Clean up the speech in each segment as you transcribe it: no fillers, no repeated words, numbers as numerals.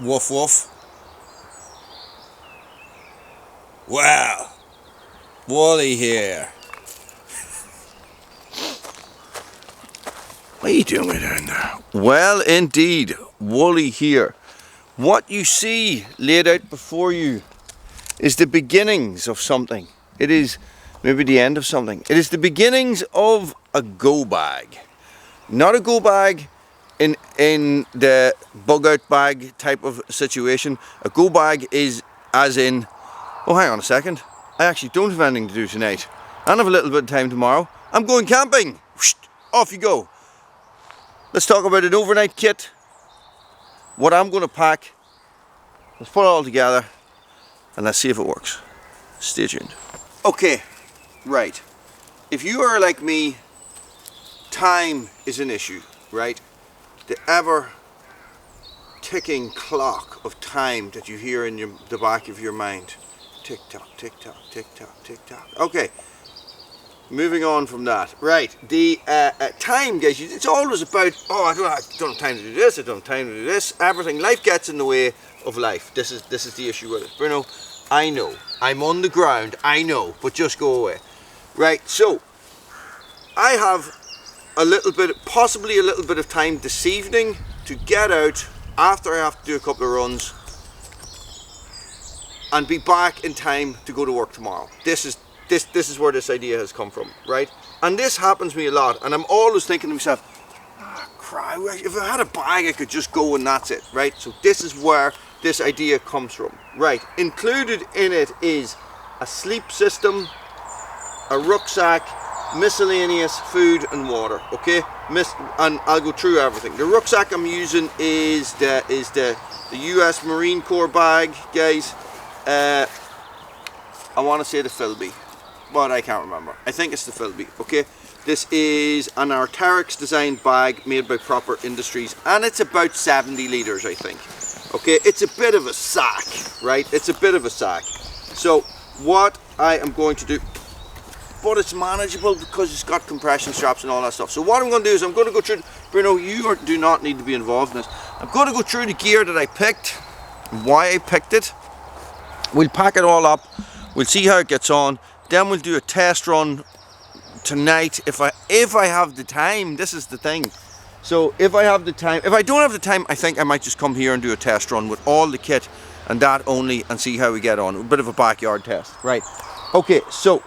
Woof woof. Well, Wally here. What are you doing down there? Well, indeed, Wally here. What you see laid out before you is the beginnings of something. It is maybe the end of something. It is the beginnings of a go bag. Not a go bag in the bug out bag type of situation. A go bag is as in, oh hang on a second, I actually don't have anything to do tonight. I have a little bit of time tomorrow. I'm going camping. Whoosh, off you go. Let's talk about an overnight kit. What I'm going to pack. Let's put it all together and let's see if it works. Stay tuned. Okay, right. If you are like me, time is an issue, right? The ever ticking clock of time that you hear in the back of your mind. Tick tock, tick tock, tick tock, tick tock. Okay, moving on from that. Right, the time, guys, it's always about, oh, I don't have time to do this, I don't have time to do this. Everything, life gets in the way of life. This is the issue with it. Bruno, I know, I'm on the ground, I know, but just go away. Right, so I have a little bit, possibly a little bit of time this evening to get out after I have to do a couple of runs and be back in time to go to work tomorrow. This is where this idea has come from, right? And this happens to me a lot, and I'm always thinking to myself, cry, if I had a bag I could just go and that's it, right? So this is where this idea comes from, right? Included in it is a sleep system, a rucksack, miscellaneous food and water, okay? And I'll go through everything. The rucksack I'm using is the US Marine Corps bag, guys. I want to say the Philby, but I can't remember. I think it's the Philby, okay? This is an Arc'teryx designed bag made by Proper Industries, and it's about 70 litres, I think. Okay, it's a bit of a sack, right? It's a bit of a sack. So what I am going to do, but it's manageable because it's got compression straps and all that stuff. So what I'm going to do is I'm going to go through, Bruno, you do not need to be involved in this. I'm going to go through the gear that I picked, why I picked it. We'll pack it all up, we'll see how it gets on, then we'll do a test run tonight if I have the time. This is the thing. So if I have the time, if I don't have the time, I think I might just come here and do a test run with all the kit and that only and see how we get on. A bit of a backyard test, right? Okay, so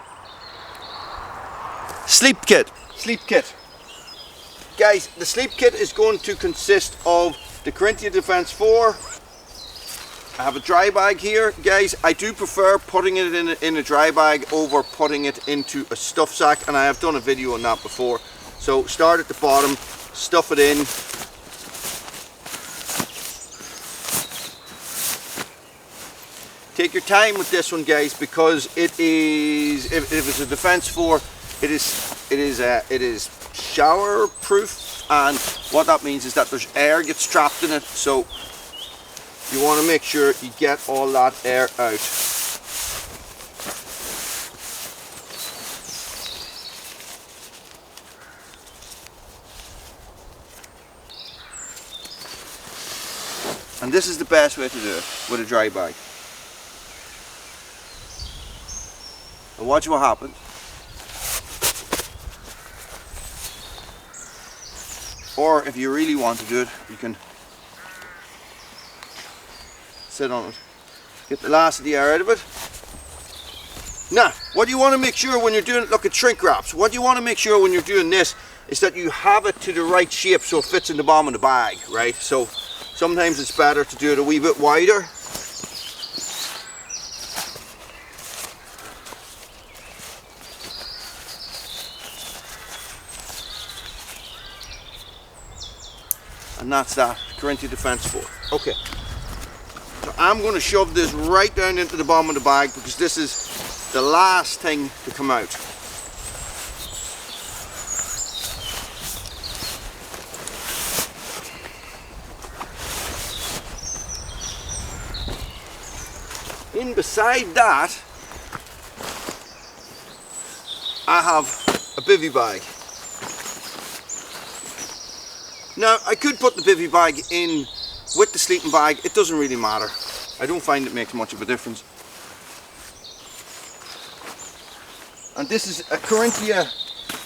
sleep kit. Guys, the sleep kit is going to consist of the Corinthia Defense 4. I have a dry bag here, guys. I do prefer putting it in a dry bag over putting it into a stuff sack, and I have done a video on that before. So start at the bottom, stuff it in. Take your time with this one, guys, because it is, if it's a Defense 4, it is shower proof, and what that means is that there's air gets trapped in it, so you want to make sure you get all that air out. And this is the best way to do it, with a dry bag. And watch what happens. Or if you really want to do it, you can sit on it, get the last of the air out of it. Now, what you want to make sure when you're doing, look at shrink wraps, what you want to make sure when you're doing this is that you have it to the right shape so it fits in the bottom of the bag, right? So sometimes it's better to do it a wee bit wider. And that's that, Corinthia Defense 4. Okay. So I'm going to shove this right down into the bottom of the bag because this is the last thing to come out. In beside that, I have a bivvy bag. Now I could put the bivvy bag in with the sleeping bag, it doesn't really matter. I don't find it makes much of a difference. And this is a Corinthia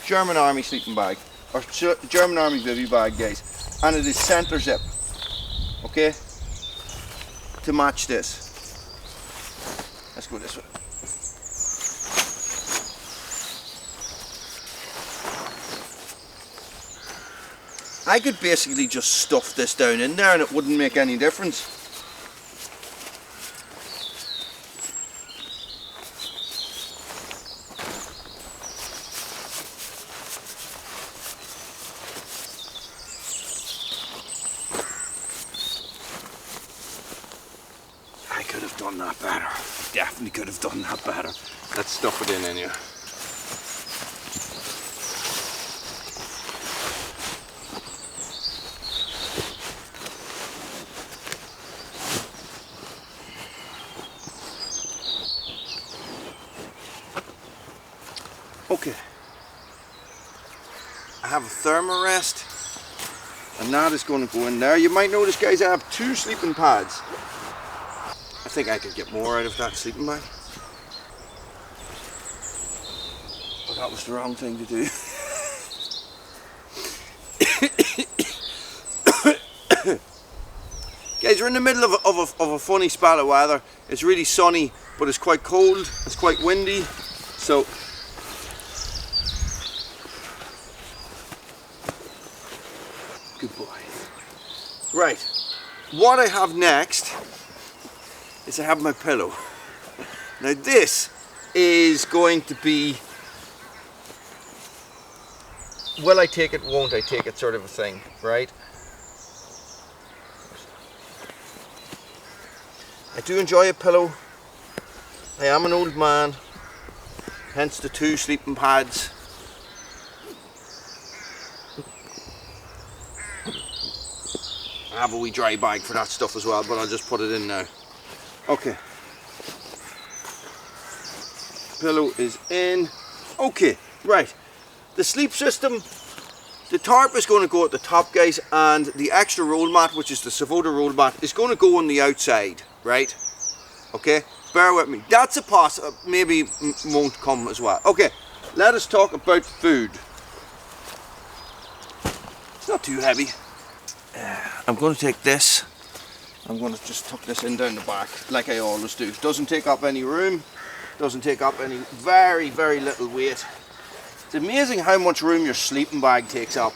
German Army sleeping bag, or German Army bivvy bag, guys, and it is center zip, okay, to match this. Let's go this way. I could basically just stuff this down in there and it wouldn't make any difference. I could have done that better. Definitely could have done that better. Let's stuff it in here. Okay, I have a thermarest, and that is going to go in there. You might notice, guys, I have 2 sleeping pads. I think I could get more out of that sleeping bag, but that was the wrong thing to do. Guys, we're in the middle of a funny spell of weather. It's really sunny, but it's quite cold, it's quite windy, so good boy. Right, what I have next is I have my pillow. Now this is going to be, will I take it, won't I take it sort of a thing, right? I do enjoy a pillow. I am an old man, hence the 2 sleeping pads. I have a wee dry bag for that stuff as well, but I'll just put it in now. Okay. Pillow is in. Okay, right. The sleep system, the tarp is going to go at the top, guys, and the extra roll mat, which is the Savoda roll mat, is going to go on the outside, right? Okay, bear with me. That's a maybe won't come as well. Okay, let us talk about food. It's not too heavy. I'm going to take this, I'm going to just tuck this in down the back like I always do. Doesn't take up any room, doesn't take up any, very little weight. It's amazing how much room your sleeping bag takes up.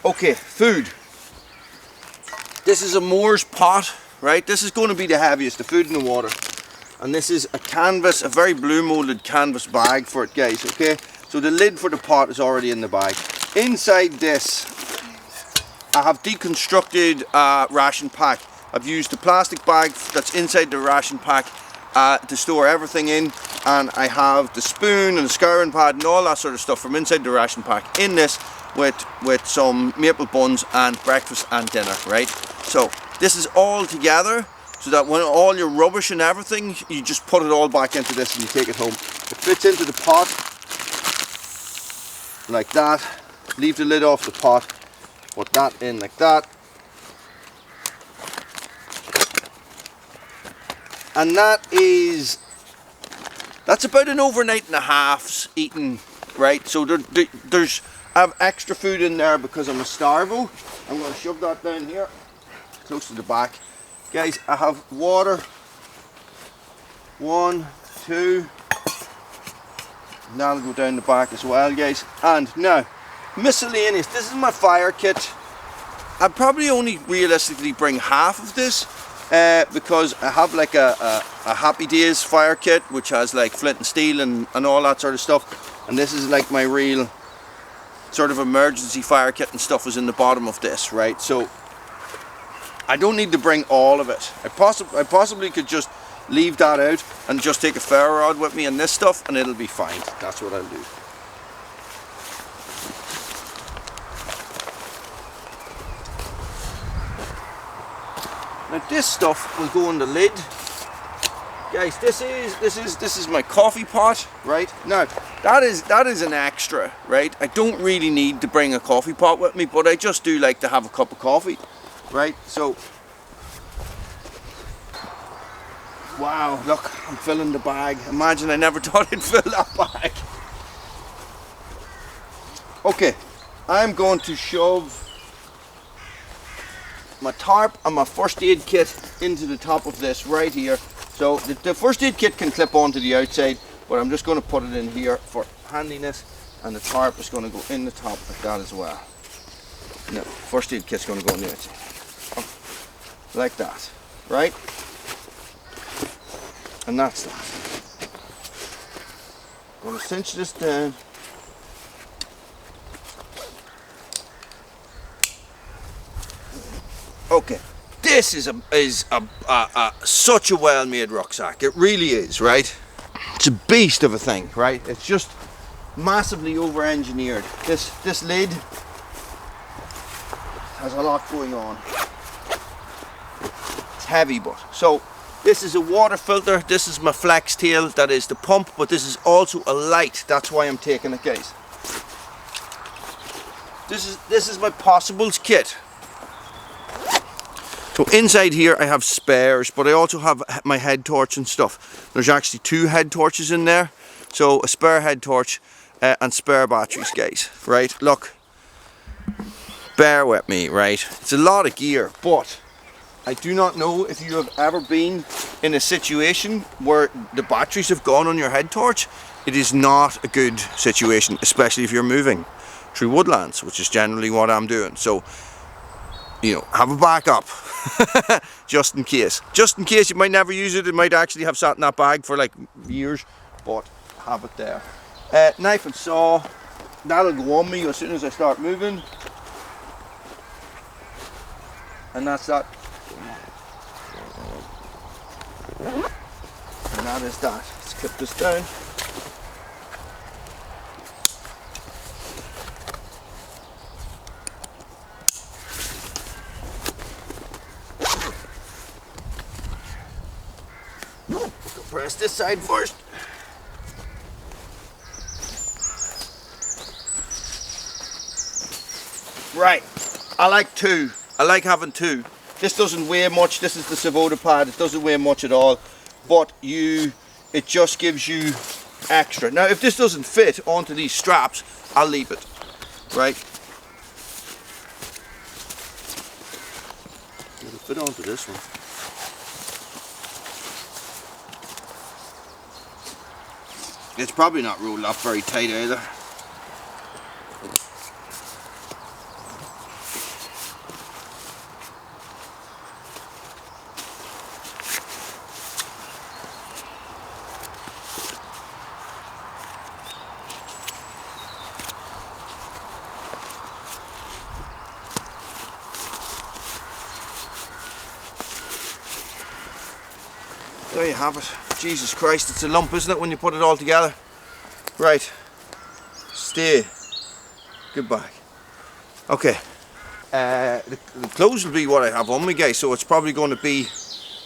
Okay, food. This is a Moore's pot, right? This is going to be the heaviest, the food and the water. And this is a canvas, a very blue molded canvas bag for it, guys, okay? So the lid for the pot is already in the bag. Inside this, I have deconstructed ration pack. I've used the plastic bag that's inside the ration pack to store everything in, and I have the spoon and the scouring pad and all that sort of stuff from inside the ration pack in this with some maple buns and breakfast and dinner, right? So this is all together so that when all your rubbish and everything, you just put it all back into this and you take it home. It fits into the pot like that. Leave the lid off the pot. Put that in like that. And that's about an overnight and a half's eaten, right? So there's, I have extra food in there because I'm a starvo. I'm going to shove that down here, close to the back. Guys, I have water. 1, 2. And that'll go down the back as well, guys. And now, miscellaneous. This is my fire kit. I'd probably only realistically bring half of this because I have like a Happy Days fire kit which has like flint and steel and all that sort of stuff, and this is like my real sort of emergency fire kit and stuff is in the bottom of this, right? So I don't need to bring all of it. I possibly could just leave that out and just take a ferro rod with me and this stuff and it'll be fine. That's what I'll do. Now this stuff will go on the lid. Guys, this is my coffee pot, right? Now that is an extra, right? I don't really need to bring a coffee pot with me, but I just do like to have a cup of coffee, right? So Wow, look, I'm filling the bag. Imagine I never thought I'd fill that bag. Okay, I'm going to shove my tarp and my first aid kit into the top of this right here. So the first aid kit can clip onto the outside, but I'm just going to put it in here for handiness, and the tarp is going to go in the top like that as well. No, first aid kit's going to go on the outside. Like that, right? And that's that. I'm going to cinch this down. Okay, this is such a well-made rucksack. It really is, right? It's a beast of a thing, right? It's just massively over-engineered. This lid has a lot going on. It's heavy, but so this is a water filter. This is my flex tail. That is the pump, but this is also a light. That's why I'm taking it, guys. This is my possibles kit. So inside here I have spares, but I also have my head torch and stuff. There's actually 2 head torches in there. So a spare head torch and spare batteries, guys. Right, look. Bear with me, right? It's a lot of gear, but I do not know if you have ever been in a situation where the batteries have gone on your head torch. It is not a good situation, especially if you're moving through woodlands, which is generally what I'm doing. So, you know, have a backup. just in case you might never use it. It might actually have sat in that bag for like years, but have it there. Knife and saw, that'll go on me as soon as I start moving, and that's that. And that is that. Let's clip this down. Press this side first. Right, I like 2. I like having 2. This doesn't weigh much. This is the Savoda pad. It doesn't weigh much at all, but it just gives you extra. Now, if this doesn't fit onto these straps, I'll leave it. Right. It'll fit onto this one. It's probably not rolled up very tight either. There you have it. Jesus Christ, it's a lump, isn't it, when you put it all together? Right. Stay. Goodbye. Okay. The clothes will be what I have on me, guys, so it's probably going to be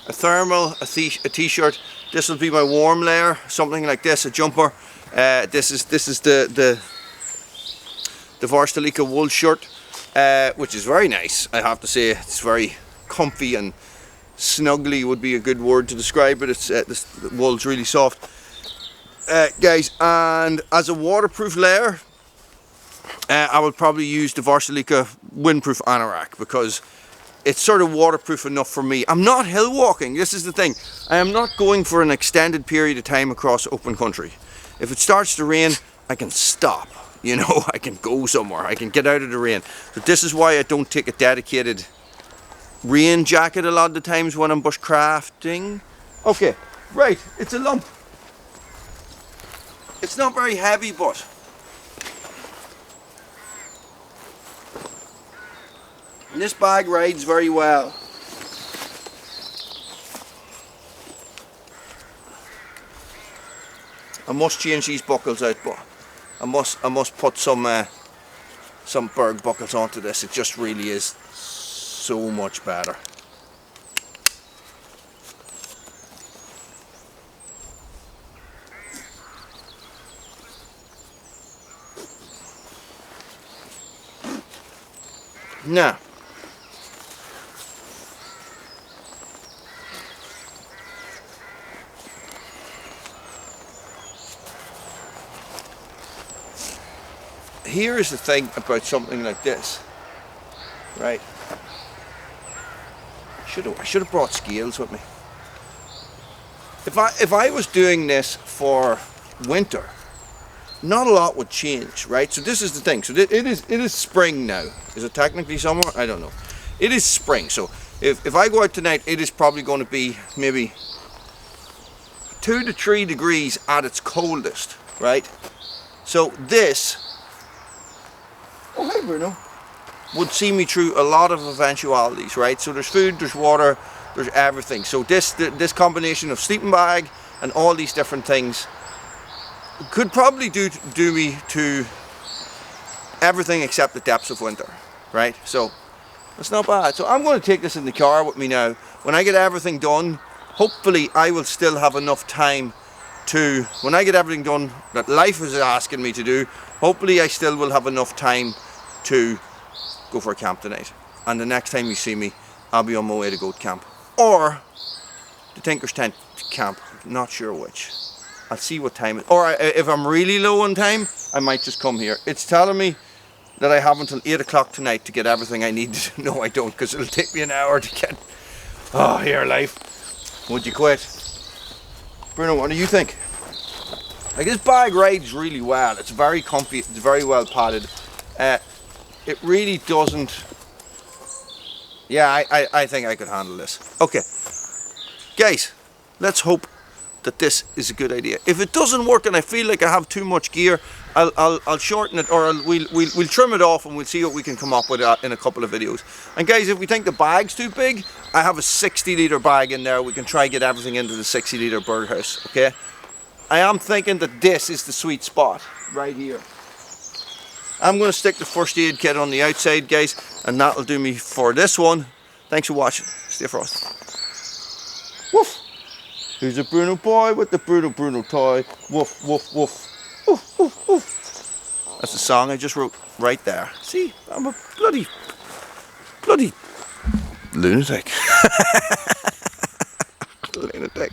a thermal, a t-shirt. This will be my warm layer, something like this, a jumper. This is the Varusteleka wool shirt, which is very nice, I have to say. It's very comfy and snuggly would be a good word to describe it. It's the wool's really soft, guys. And as a waterproof layer, I would probably use the Varusteleka windproof anorak, because it's sort of waterproof enough for me. I'm not hill walking. This is the thing. I am not going for an extended period of time across open country. If it starts to rain, I can stop. You know, I can go somewhere. I can get out of the rain. But this is why I don't take a dedicated rain jacket a lot of the times when I'm bushcrafting. Okay, right, it's a lump. It's not very heavy, but and this bag rides very well. I must change these buckles out, but I must put some berg buckles onto this. It just really is so much better. Now, here is the thing about something like this, right? I should have brought scales with me. If I was doing this for winter, not a lot would change, right? So this is the thing. So it is spring now. Is it technically summer? I don't know. It is spring. So if I go out tonight, it is probably going to be maybe 2 to 3 degrees at its coldest, right? So this, oh hey Bruno, would see me through a lot of eventualities, right? So there's food, there's water, there's everything. So this combination of sleeping bag and all these different things could probably do me to everything except the depths of winter, right? So it's not bad. So I'm going to take this in the car with me now. When I get everything done, hopefully I will still have enough time to, when I get everything done that life is asking me to do, hopefully I still will have enough time to go for a camp tonight. And the next time you see me, I'll be on my way to goat camp. Or the Tinker's Tent camp, not sure which. I'll see what time it, or if I'm really low on time, I might just come here. It's telling me that I have until 8 o'clock tonight to get everything I need. No, I don't, because it'll take me an hour to get, oh, here life. Would you quit? Bruno, what do you think? Like, this bag rides really well. It's very comfy, it's very well padded. It really doesn't, yeah, I think I could handle this. Okay, guys, let's hope that this is a good idea. If it doesn't work and I feel like I have too much gear, I'll shorten it, or we'll trim it off, and we'll see what we can come up with in a couple of videos. And guys, if we think the bag's too big, I have a 60-litre bag in there. We can try get everything into the 60-litre birdhouse, okay? I am thinking that this is the sweet spot right here. I'm going to stick the first aid kit on the outside, guys, and that'll do me for this one. Thanks for watching. Stay frosty. Woof! Here's a Bruno boy with the Bruno toy. Woof, woof, woof. Woof, woof, woof. That's the song I just wrote right there. See, I'm a bloody lunatic. Lunatic.